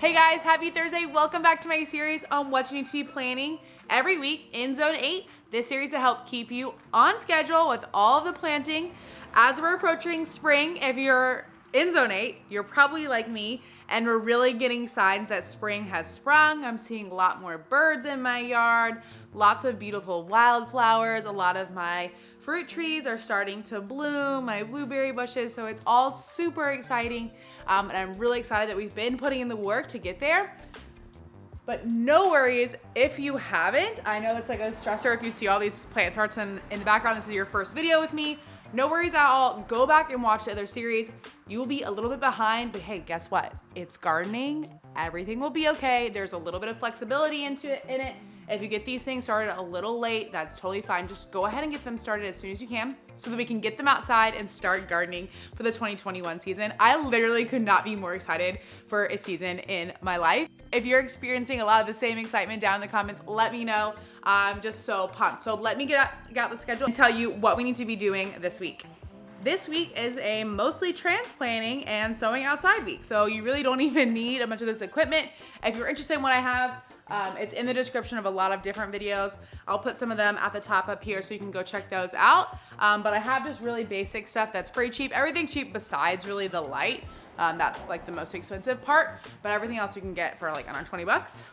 Hey guys, happy Thursday. Welcome back to my series on what you need to be planting every week in Zone 8. This series to help keep you on schedule with all of the planting. As we're approaching spring, if you're in Zone 8, you're probably like me, and we're really getting signs that spring has sprung. I'm seeing a lot more birds in my yard, lots of beautiful wildflowers. A lot of my fruit trees are starting to bloom, my blueberry bushes, so it's all super exciting. And I'm really excited that we've been putting in the work to get there. But no worries if you haven't. I know it's like a stressor if you see all these plant charts in the background. This is your first video with me. No worries at all. Go back and watch the other series. You will be a little bit behind, but hey, guess what? It's gardening. Everything will be okay. There's a little bit of flexibility in it. If you get these things started a little late, that's totally fine. Just go ahead and get them started as soon as you can so that we can get them outside and start gardening for the 2021 season. I literally could not be more excited for a season in my life. If you're experiencing a lot of the same excitement, down in the comments, let me know. I'm just so pumped. So let me get out the schedule and tell you what we need to be doing this week. This week is a mostly transplanting and sowing outside week. So you really don't even need a bunch of this equipment. If you're interested in what I have, it's in the description of a lot of different videos. I'll put some of them at the top up here so you can go check those out. But I have just really basic stuff that's pretty cheap. Everything's cheap besides really the light. That's like the most expensive part, but everything else you can get for like under 20 bucks.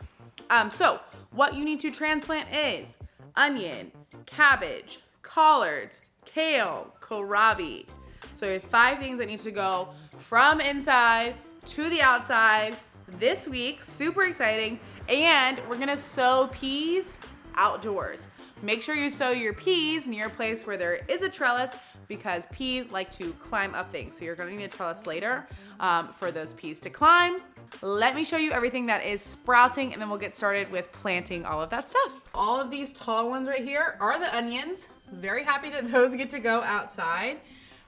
So what you need to transplant is onion, cabbage, collards, kale, kohlrabi. So we have 5 things that need to go from inside to the outside this week. Super exciting. And we're gonna sow peas outdoors. Make sure you sow your peas near a place where there is a trellis because peas like to climb up things. So you're gonna need a trellis later for those peas to climb. Let me show you everything that is sprouting and then we'll get started with planting all of that stuff. All of these tall ones right here are the onions. Very happy that those get to go outside.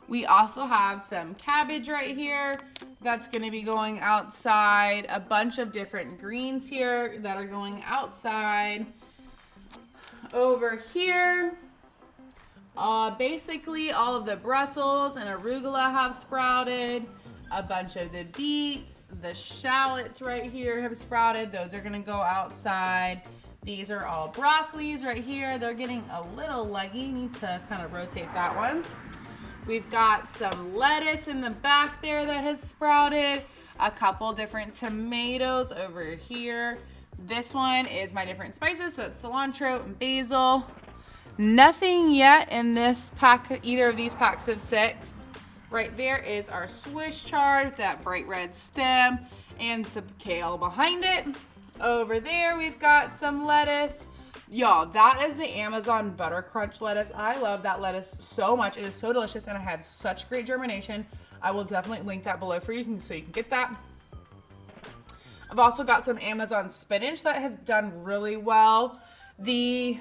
We also have some cabbage right here that's gonna be going outside. A bunch of different greens here that are going outside. Over here, basically all of the Brussels and arugula have sprouted. A bunch of the beets, the shallots right here have sprouted. Those are gonna go outside. These are all broccolis right here. They're getting a little leggy. Need to kind of rotate that one. We've got some lettuce in the back there that has sprouted. A couple different tomatoes over here. This one is my different spices, so it's cilantro and basil. Nothing yet in this pack, either of these packs of 6. Right there is our Swiss chard, that bright red stem, and some kale behind it. Over there, we've got some lettuce. Y'all, that is the Amazon buttercrunch lettuce. I love that lettuce so much. It is so delicious and it had such great germination. I will definitely link that below for you so you can get that. I've also got some Amazon spinach that has done really well. The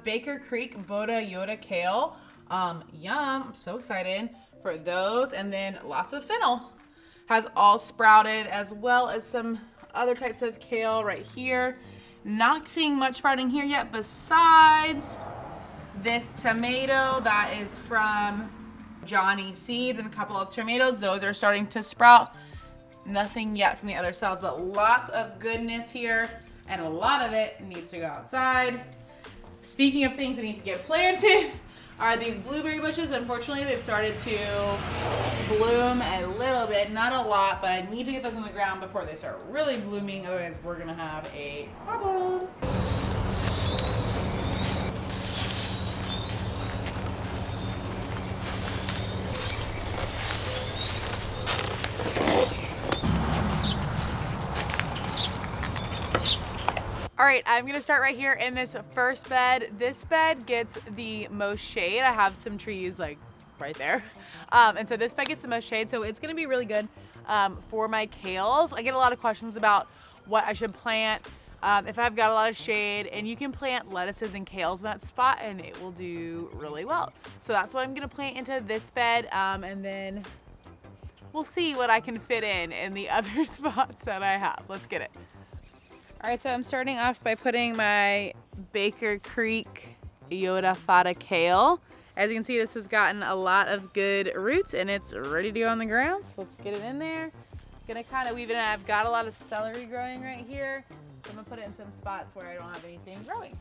Baker Creek Boda Yoda Kale. Yum, I'm so excited for those. And then lots of fennel has all sprouted, as well as some other types of kale right here. Not seeing much sprouting here yet besides this tomato that is from Johnny Seed and a couple of tomatoes. Those are starting to sprout. Nothing yet from the other cells, but lots of goodness here, and a lot of it needs to go outside. Speaking of things that need to get planted, are these blueberry bushes. Unfortunately, they've started to bloom a little bit, not a lot, but I need to get those on the ground before they start really blooming. Otherwise, we're gonna have a problem. All right, I'm gonna start right here in this first bed. This bed gets the most shade. I have some trees like right there. And so this bed gets the most shade, so it's gonna be really good for my kales. I get a lot of questions about what I should plant if I've got a lot of shade, and you can plant lettuces and kales in that spot and it will do really well. So that's what I'm gonna plant into this bed, and then we'll see what I can fit in the other spots that I have. Let's get it. All right, so I'm starting off by putting my Baker Creek Yoda Fata Kale. As you can see, this has gotten a lot of good roots and it's ready to go on the ground. So let's get it in there. Gonna kind of weave it in. I've got a lot of celery growing right here, so I'm gonna put it in some spots where I don't have anything growing.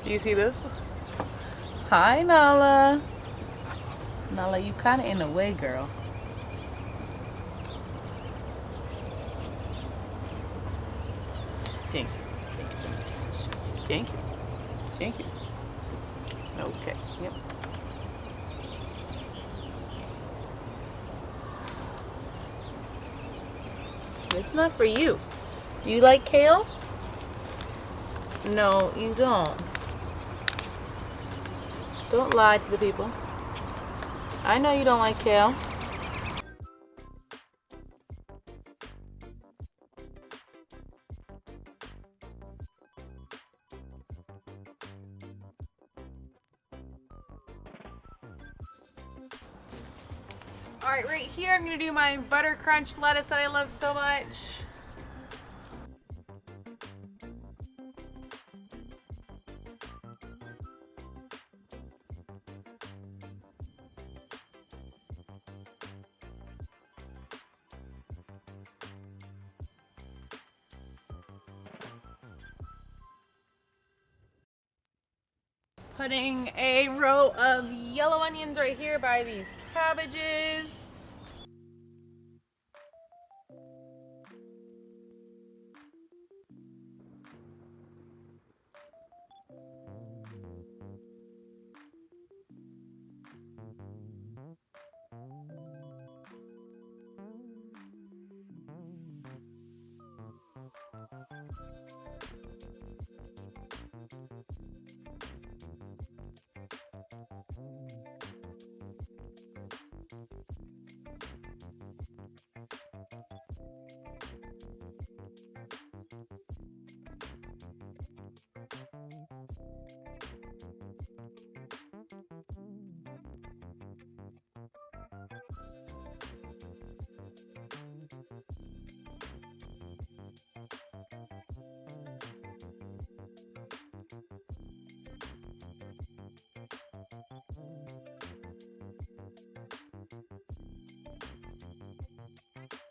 Do you see this? Hi, Nala. Nala, you kind of in the way, girl. Thank you. Thank you. Thank you. Okay. Yep. It's not for you. Do you like kale? No, you don't. Don't lie to the people. I know you don't like kale. All right, right here I'm gonna do my buttercrunch lettuce that I love so much. Putting a row of yellow onions right here by these cabbages.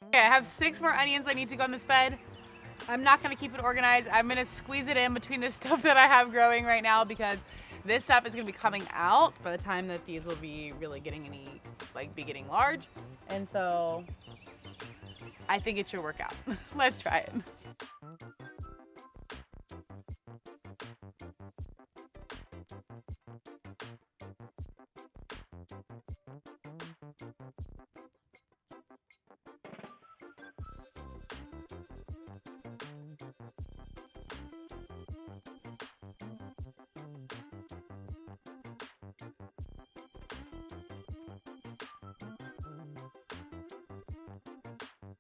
Okay, I have 6 more onions I need to go in this bed. I'm not gonna keep it organized. I'm gonna squeeze it in between the stuff that I have growing right now because this stuff is gonna be coming out by the time that these will be really getting getting large. And so I think it should work out. Let's try it.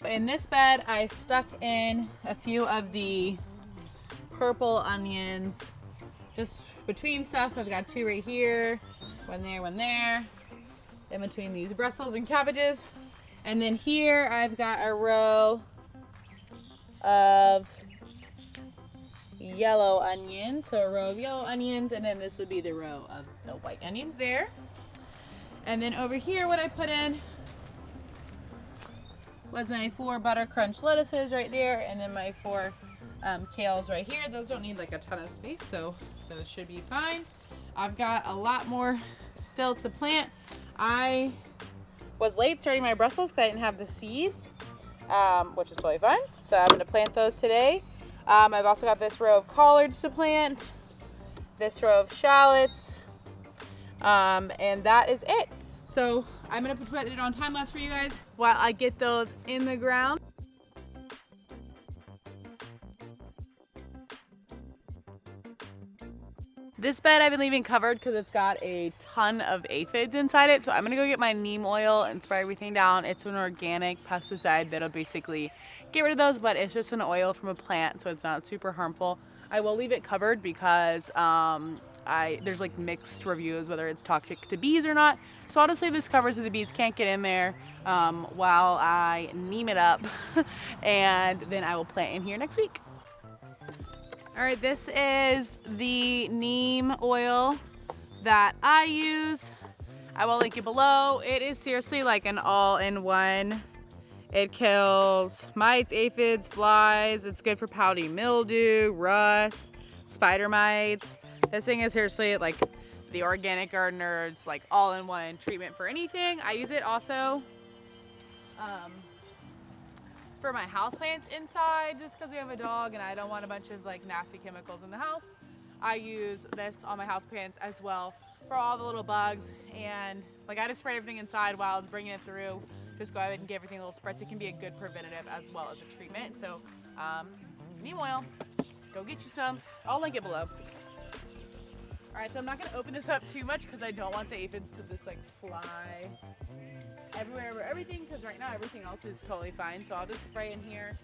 In this bed, I stuck in a few of the purple onions, just between stuff. I've got 2 right here, one there, in between these Brussels and cabbages. And then here I've got a row of yellow onions, so a row of yellow onions, and then this would be the row of the white onions there. And then over here, what I put in was my 4 buttercrunch lettuces right there, and then my 4 kales right here. Those don't need like a ton of space, so those should be fine. I've got a lot more still to plant. I was late starting my Brussels because I didn't have the seeds, which is totally fine. So I'm gonna plant those today. I've also got this row of collards to plant, this row of shallots, and that is it. So I'm gonna put it on time lapse for you guys while I get those in the ground. This bed I've been leaving covered because it's got a ton of aphids inside it. So I'm gonna go get my neem oil and spray everything down. It's an organic pesticide that'll basically get rid of those, but it's just an oil from a plant, so it's not super harmful. I will leave it covered because there's like mixed reviews whether it's toxic to bees or not. So I'll just say this covers so the bees can't get in there while I neem it up and then I will plant in here next week. All right, this is the neem oil that I use. I will link it below. It is seriously like an all-in-one. It kills mites, aphids, flies. It's good for pouty mildew, rust, spider mites. This thing is seriously like the organic gardener's like all-in-one treatment for anything. I use it also for my houseplants inside just because we have a dog and I don't want a bunch of like nasty chemicals in the house. I use this on my houseplants as well for all the little bugs, and like I just sprayed everything inside while I was bringing it through. Just go ahead and give everything a little spritz. It can be a good preventative as well as a treatment. So neem oil, go get you some. I'll link it below. All right, so I'm not gonna open this up too much because I don't want the aphids to just like fly everywhere over everything, because right now everything else is totally fine. So I'll just spray in here.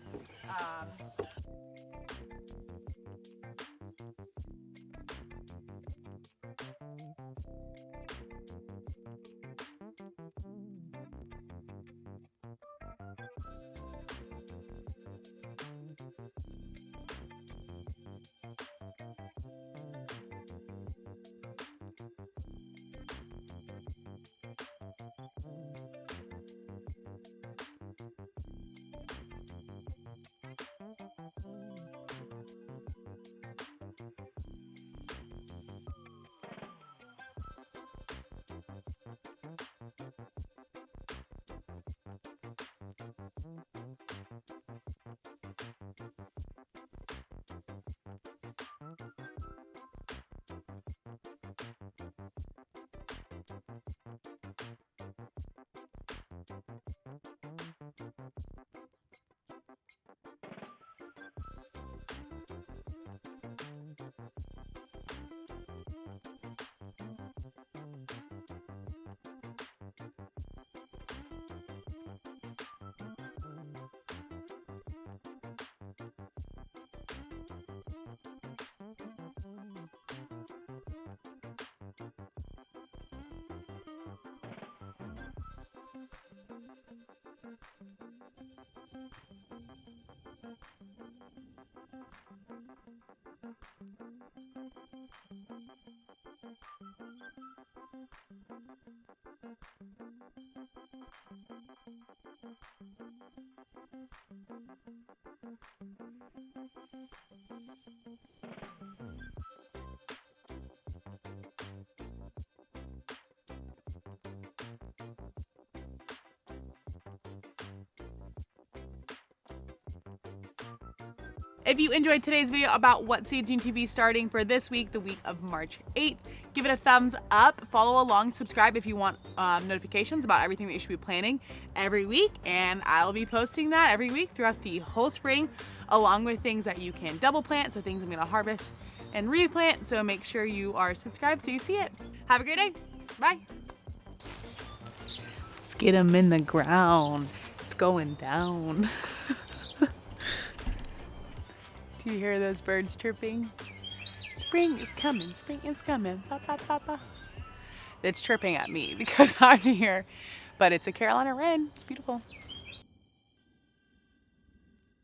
If you enjoyed today's video about what seeds you need to be starting for this week, the week of March 8th, give it a thumbs up, follow along, subscribe if you want notifications about everything that you should be planting every week, and I'll be posting that every week throughout the whole spring, along with things that you can double plant, so things I'm gonna harvest and replant, so make sure you are subscribed so you see it. Have a great day, bye. Let's get them in the ground. It's going down. Do you hear those birds chirping? Spring is coming, spring is coming. Ba, ba, ba, ba. It's chirping at me because I'm here, but it's a Carolina wren. It's beautiful.